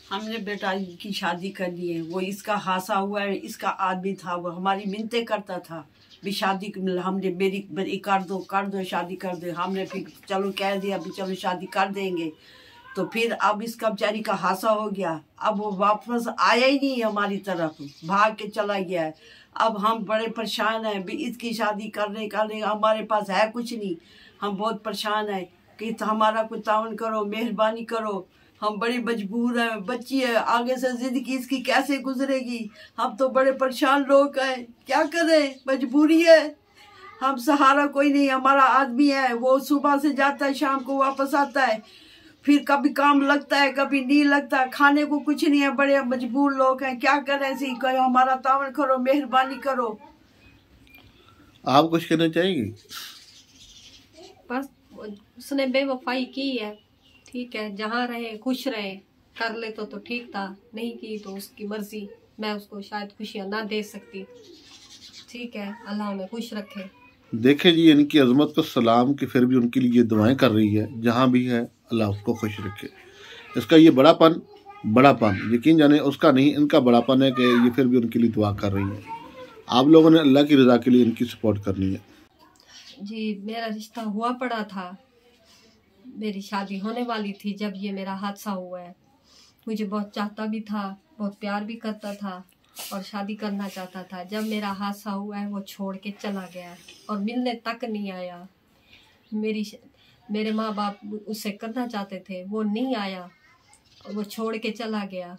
हमने बेटा की शादी कर ली है। वो इसका हादसा हुआ है, इसका आदमी था, वो हमारी मिन्नतें करता था भी शादी हमने मेरी कर दो शादी कर दो। हमने फिर चलो कह दिया भी चलो शादी कर देंगे। तो फिर अब इसका बेचारी का हादसा हो गया। अब वो वापस आया ही नहीं हमारी तरफ, भाग के चला गया है। अब हम बड़े परेशान हैं भी इसकी शादी करने हमारे पास है कुछ नहीं। हम बहुत परेशान हैं कि हमारा कोई तावन करो, मेहरबानी करो। हम बड़ी मजबूर हैं, बच्ची है, आगे से जिंदगी इसकी कैसे गुजरेगी। हम तो बड़े परेशान लोग हैं, क्या करें, मजबूरी है। हम सहारा कोई नहीं। हमारा आदमी है, वो सुबह से जाता है, शाम को वापस आता है। फिर कभी काम लगता है, कभी नहीं लगता, खाने को कुछ नहीं है। बड़े मजबूर लोग हैं, क्या करें। ऐसे ही कहो, हमारा तावन करो, मेहरबानी करो। आप कुछ कहना चाहेंगे? बस उसने बेवफाई की है, ठीक है, जहाँ रहे खुश रहे। कर ले तो ठीक था, नहीं की तो उसकी मर्जी। मैं उसको शायद खुशियाँ ना दे सकती, ठीक है, अल्लाह उन्हें खुश रखे। देखे जी, इनकी अजमत को सलाम कि फिर भी उनके लिए दुआएं कर रही है। जहाँ भी है अल्लाह उसको खुश रखे। इसका ये बड़ापन यकीन जाने उसका नहीं, इनका बड़ापन है कि ये फिर भी उनके लिए दुआ कर रही है। आप लोगों ने अल्लाह की रज़ा के लिए इनकी सपोर्ट करनी है। जी, मेरा रिश्ता हुआ पड़ा था, मेरी शादी होने वाली थी जब ये मेरा हादसा हुआ है। मुझे बहुत चाहता भी था, बहुत प्यार भी करता था और शादी करना चाहता था। जब मेरा हादसा हुआ है वो छोड़ के चला गया है और मिलने तक नहीं आया। मेरे माँ बाप उससे करना चाहते थे, वो नहीं आया और वो छोड़ के चला गया।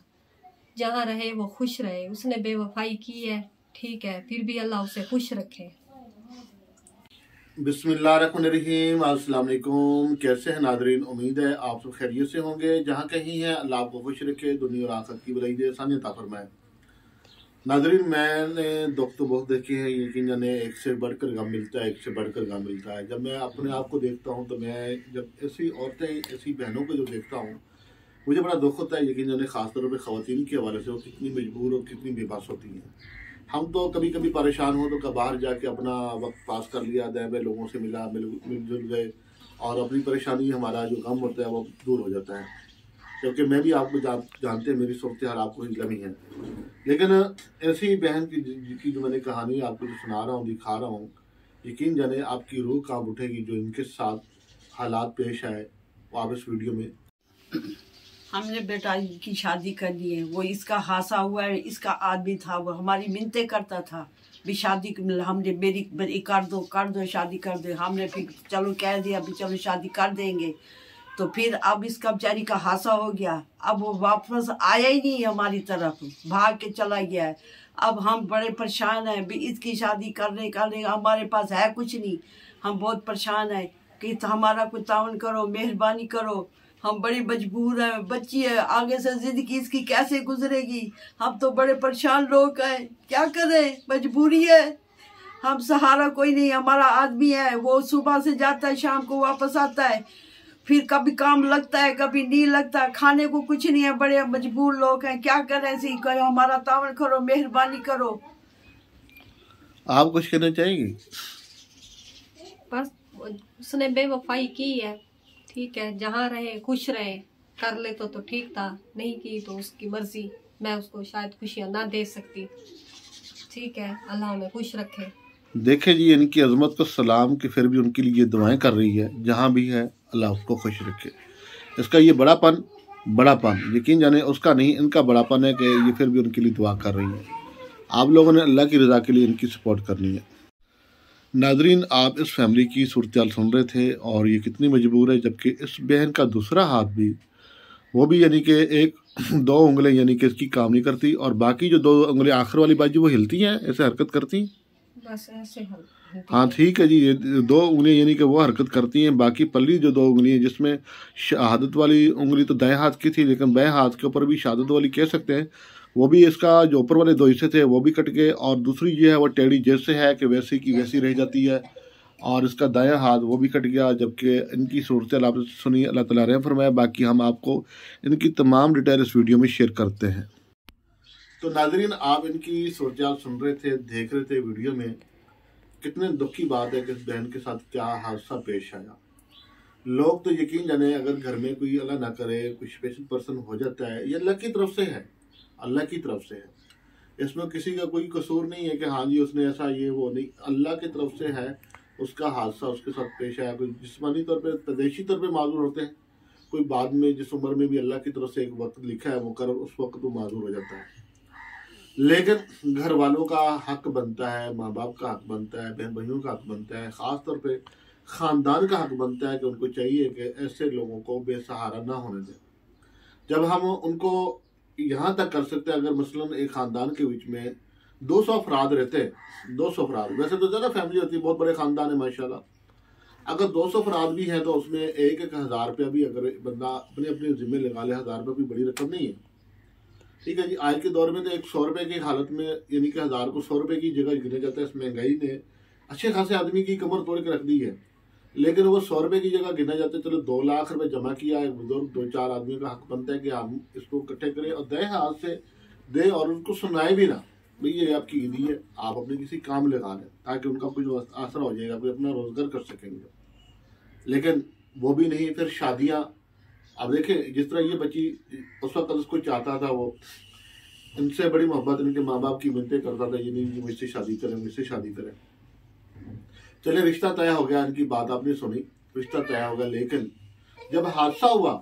जहाँ रहे वो खुश रहे। उसने बेवफाई की है, ठीक है, फिर भी अल्लाह उसे खुश रखे। बिस्मिल्लाहिर्रहमानिर्रहीम। अस्सलाम वालेकुम। कैसे हैं नादरीन? उम्मीद है आप सब खैरियत से होंगे। जहाँ कहीं हैं अल्लाह आपको खुश रखे, दुनिया और आखिरत की भलाई दे, आसानी अता फरमाए। नादरीन, मैंने दुख तो बहुत देखे हैं, यकीन जाने एक से बढ़कर गम मिलता है, एक से बढ़कर गम मिलता है। जब मैं अपने आप को देखता हूँ तो मैं जब ऐसी औरतें, ऐसी बहनों को जो देखता हूँ, मुझे बड़ा दुख होता है। यकीन जाने ख़ासतौर पर ख़वातीन के हवाले से वो कितनी मजबूर और कितनी बेबस होती हैं। हम तो कभी कभी परेशान हो तो बाहर जाके अपना वक्त पास कर लिया, दे में लोगों से मिलजुल गए और अपनी परेशानी, हमारा जो गम होता है वो दूर हो जाता है। क्योंकि मैं भी आपको जानते हैं, मेरी सूरत हाल आपको ही लगी है। लेकिन ऐसी बहन की जो मैंने कहानी आपको जो सुना रहा हूँ, दिखा रहा हूँ, यकीन जाने आपकी रूह कांप उठेगी। जो इनके साथ हालात पेश आए वो आप इस वीडियो में। हमने बेटा की शादी कर ली है। वो इसका हादसा हुआ है, इसका आदमी था, वो हमारी मिन्नतें करता था भी शादी हमने मेरी कर दो शादी कर दो। हमने फिर चलो कह दिया भी चलो शादी कर देंगे। तो फिर अब इसका बेचारी का हादसा हो गया। अब वो वापस आया ही नहीं हमारी तरफ, भाग के चला गया है। अब हम बड़े परेशान हैं भी इसकी शादी करने हमारे पास है कुछ नहीं। हम बहुत परेशान हैं कि हमारा कोई तावन करो, मेहरबानी करो। हम बड़ी मजबूर हैं, बच्ची है, आगे से जिंदगी इसकी कैसे गुजरेगी। हम तो बड़े परेशान लोग हैं, क्या करें, मजबूरी है। हम सहारा कोई नहीं। हमारा आदमी है, वो सुबह से जाता है, शाम को वापस आता है। फिर कभी काम लगता है, कभी नहीं लगता, खाने को कुछ नहीं है। बड़े मजबूर लोग हैं, क्या करें। ऐसे ही कहो, हमारा तावन करो, मेहरबानी करो। आप कुछ कहना चाहेंगे? बस उसने बेवफाई की है, ठीक है, जहाँ रहे खुश रहे। कर ले तो ठीक था, नहीं की तो उसकी मर्जी। मैं उसको शायद खुशियाँ ना दे सकती, ठीक है, अल्लाह उन्हें खुश रखे। देखे जी, इनकी अजमत को सलाम कि फिर भी उनके लिए दुआएं कर रही है। जहाँ भी है अल्लाह उसको खुश रखे। इसका ये बड़ापन यकीन जाने उसका नहीं, इनका बड़ापन है कि ये फिर भी उनके लिए दुआ कर रही है। आप लोगों ने अल्लाह की रज़ा के लिए इनकी सपोर्ट करनी है। नाजरीन, आप इस फैमिली की सूरत हाल सुन रहे थे और ये कितनी मजबूर है। जबकि इस बहन का दूसरा हाथ भी, वो भी यानी कि एक 2 उंगलें यानी कि इसकी काम नहीं करती और बाकी जो 2 उंगलें आखिर वाली बाजू वो हिलती हैं, ऐसे हरकत करती हैं। बस ऐसे हाँ ठीक है जी, ये 2 उंगलियां यानी कि वो हरकत करती हैं। बाकी पल्ली जो 2 उंगलियां, जिसमें शहादत वाली उंगली तो दाएं हाथ की थी, लेकिन बाएं हाथ के ऊपर भी शहादत वाली कह सकते हैं, वो भी इसका जो ऊपर वाले 2 हिस्से थे वो भी कट गए। और दूसरी जो है वो टेढ़ी जैसे है कि वैसी की वैसी रह जाती है और इसका दायां हाथ वो भी कट गया। जबकि इनकी सूरत आपने सुनी, अल्लाह ताला रहम फरमाए। बाकी हम आपको इनकी तमाम डिटेल इस वीडियो में शेयर करते हैं। तो नाजरीन, आप इनकी सूरत सुन रहे थे, देख रहे थे वीडियो में। कितने दुख की बात है कि इस बहन के साथ क्या हादसा पेश आया। लोग तो यकीन जाने, अगर घर में कोई अल्लाह ना करे कोई स्पेशल पर्सन हो जाता है, ये अल्लाह की तरफ से है, अल्लाह की तरफ से है। इसमें किसी का कोई कसूर नहीं है कि हाँ जी उसने ऐसा ये वो नहीं, अल्लाह की तरफ से है। उसका हादसा उसके साथ पेश आया, कोई जिस्मानी तौर पे पैदाइशी तौर पे माजूर होते हैं, कोई बाद में जिस उम्र में भी अल्लाह की तरफ से एक वक्त लिखा है मुकर्रर, उस वक्त वो माजूर हो जाता है। लेकिन घर वालों का हक बनता है, माँ बाप का हक बनता है, बहन भाइयों का हक बनता है, ख़ास तौर पे ख़ानदान का हक बनता है कि उनको चाहिए कि ऐसे लोगों को बेसहारा ना होने दें। जब हम उनको यहाँ तक कर सकते हैं, अगर मसलन एक ख़ानदान के बीच में 200 अफराद रहते हैं, 200 अफराद, वैसे तो ज़्यादा फैमिली होती है, बहुत बड़े ख़ानदान है माशाल्लाह, अगर 200 अफराद भी हैं तो उसमें 1,000 रुपया भी अगर बंदा अपने अपने ज़िम्मे लगा ले, 1000 रुपये कोई बड़ी रकम नहीं है, ठीक है जी। आज के दौर में तो 100 रुपये की हालत में, यानी कि 1000 को 100 रुपये की जगह गिना जाता है। इस महंगाई ने अच्छे खासे आदमी की कमर तोड़ के रख दी है, लेकिन वो 100 रुपये की जगह गिना जाता है। चलो 2 लाख रुपए जमा किया, एक बुजुर्ग 2-4 आदमियों का हक बनता है कि हम इसको इकट्ठे करें और दे, हाथ से दे, और उनको सुनाए भी ना, भाई ये आपकी ईदी है, आप अपने किसी काम लगा लें, ताकि उनका कुछ आसरा हो जाएगा, कोई अपना रोजगार कर सकेंगे। लेकिन वो भी नहीं। फिर शादियाँ, अब देखें जिस तरह ये बच्ची उस वक्त उसको चाहता था, वो इनसे बड़ी मोहब्बत इनके माँ बाप की मिलते करता था, ये नहीं मुझसे शादी करें, मुझसे शादी करें। चले रिश्ता तय हो गया, इनकी बात आपने सुनी, रिश्ता तय हो गया, लेकिन जब हादसा हुआ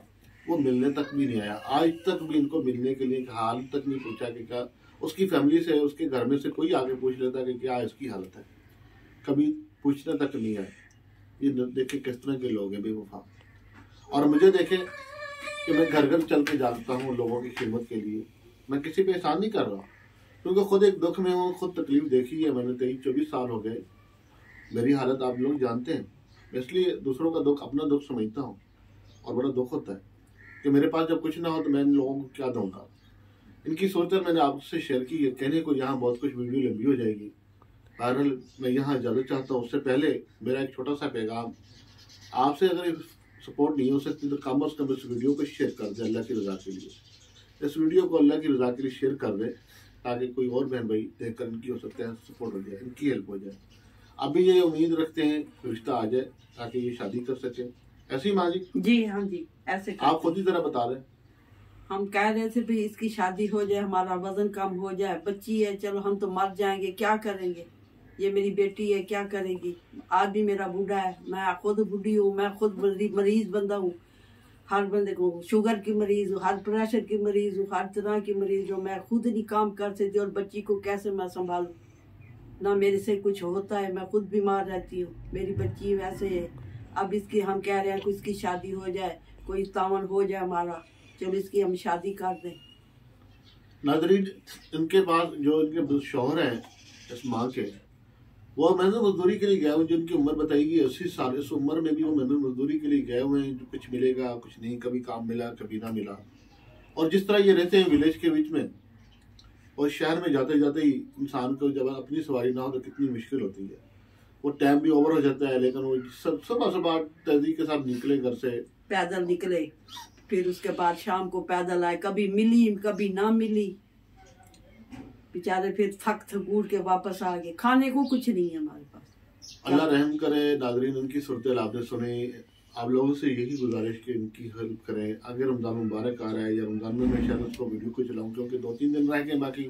वो मिलने तक भी नहीं आया। आज तक भी इनको मिलने के लिए हाल तक नहीं पूछा कि क्या उसकी फैमिली से, उसके घर में से कोई आगे पूछ लेता कि क्या इसकी हालत है, कभी पूछने तक नहीं आए। ये देखे किस तरह के लोग हैं बेवफा। और मुझे देखे कि मैं घर घर चल के जानता हूँ लोगों की खिदमत के लिए, मैं किसी पे एहसान नहीं कर रहा, क्योंकि खुद एक दुख में हूँ, खुद तकलीफ देखी है मैंने। 23-24 साल हो गए, मेरी हालत आप लोग जानते हैं, इसलिए दूसरों का दुख अपना दुख समझता हूँ। और बड़ा दुख होता है कि मेरे पास जब कुछ ना हो तो मैं इन लोगों को क्या दूंगा। इनकी सोचकर मैंने आपसे शेयर की है, कहने को यहाँ बहुत कुछ वीडियो लंबी हो जाएगी। बहरहाल मैं यहाँ इजाज़त चाहता हूँ। उससे पहले मेरा एक छोटा सा पैगाम आपसे, अगर सपोर्ट नहीं हो सकती तो कम अज़ कम इस वीडियो को शेयर कर दें अल्लाह की रज़ा के लिए। इस वीडियो को अल्लाह की रज़ा के लिए शेयर कर दें, ताकि कोई और बहन भाई देखकर इनकी हो सकता है सपोर्ट हो जाए, इनकी हेल्प हो जाए। अभी ये उम्मीद रखते हैं रिश्ता आ जाए ताकि ये शादी कर सके। ऐसी माँ जी? जी हाँ जी, ऐसे आप खुद ही तरह बता दें। हम कह रहे थे भी इसकी शादी हो जाए, हमारा वजन कम हो जाए, बच्ची है, चलो हम तो मर जाएंगे, क्या करेंगे, ये मेरी बेटी है, क्या करेगी। आज भी मेरा बूढ़ा है, मैं खुद बूढ़ी हूँ, मैं खुद मरीज बंदा हूँ, हर बंदे को शुगर की मरीज हूँ, हर प्रेशर की मरीज हूँ, हर तरह की मरीज हूँ। मैं खुद नहीं काम कर सकती और बच्ची को कैसे मैं संभालूँ, ना मेरे से कुछ होता है, मैं खुद बीमार रहती हूँ, मेरी बच्ची वैसे है। अब इसकी हम कह रहे हैं कि इसकी शादी हो जाए, कोई तावन हो जाए हमारा, चलो इसकी हम शादी कर दें। नाज़रीन, इनके पास जो इनके शौहर हैं इस माँ के, वो मेहनत मजदूरी के लिए गए हुए, जिनकी उम्र बताएगी 80 साल, इस उम्र में भी वो मेहनत मजदूरी के लिए गए हुए हैं। जो कुछ मिलेगा कुछ नहीं, कभी काम मिला कभी ना मिला। और जिस तरह ये रहते हैं विलेज के बीच में, और शहर में जाते जाते ही इंसान को जब अपनी सवारी ना हो तो कितनी मुश्किल होती है। वो टाइम भी ओवर हो जाता है, लेकिन वो सुबह तेजी के साथ निकले, घर से पैदल निकले, फिर उसके बाद शाम को पैदल आए, कभी मिली कभी ना मिली, बेचारे फिर थक थकूट के वापस आ गए। खाने को कुछ नहीं है हमारे पास। अल्लाह रहम करे। नाज़रीन, उनकी सूरत आपने सुनी। आप लोगों से यही गुजारिश कि इनकी हेल्प करें। अगर रमज़ान मुबारक आ रहा है या रमज़ान में मैं शायद उसको वीडियो को चलाऊँ, क्योंकि 2-3 दिन रह गए बाकी।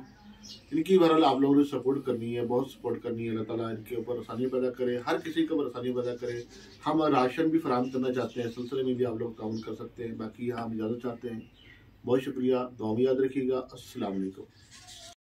इनकी बहरहाल आप लोगों ने सपोर्ट करनी है, बहुत सपोर्ट करनी है। अल्लाह ताला इनके ऊपर आसानी पैदा करे, हर किसी के ऊपर आसानी पैदा करे। हम राशन भी फराहम करना चाहते हैं, सिलसिले में भी आप लोग ताउन कर सकते हैं। बाकी हम इजाज़त चाहते हैं। बहुत शुक्रिया, दुआ में याद रखिएगा। अस्सलाम वालेकुम।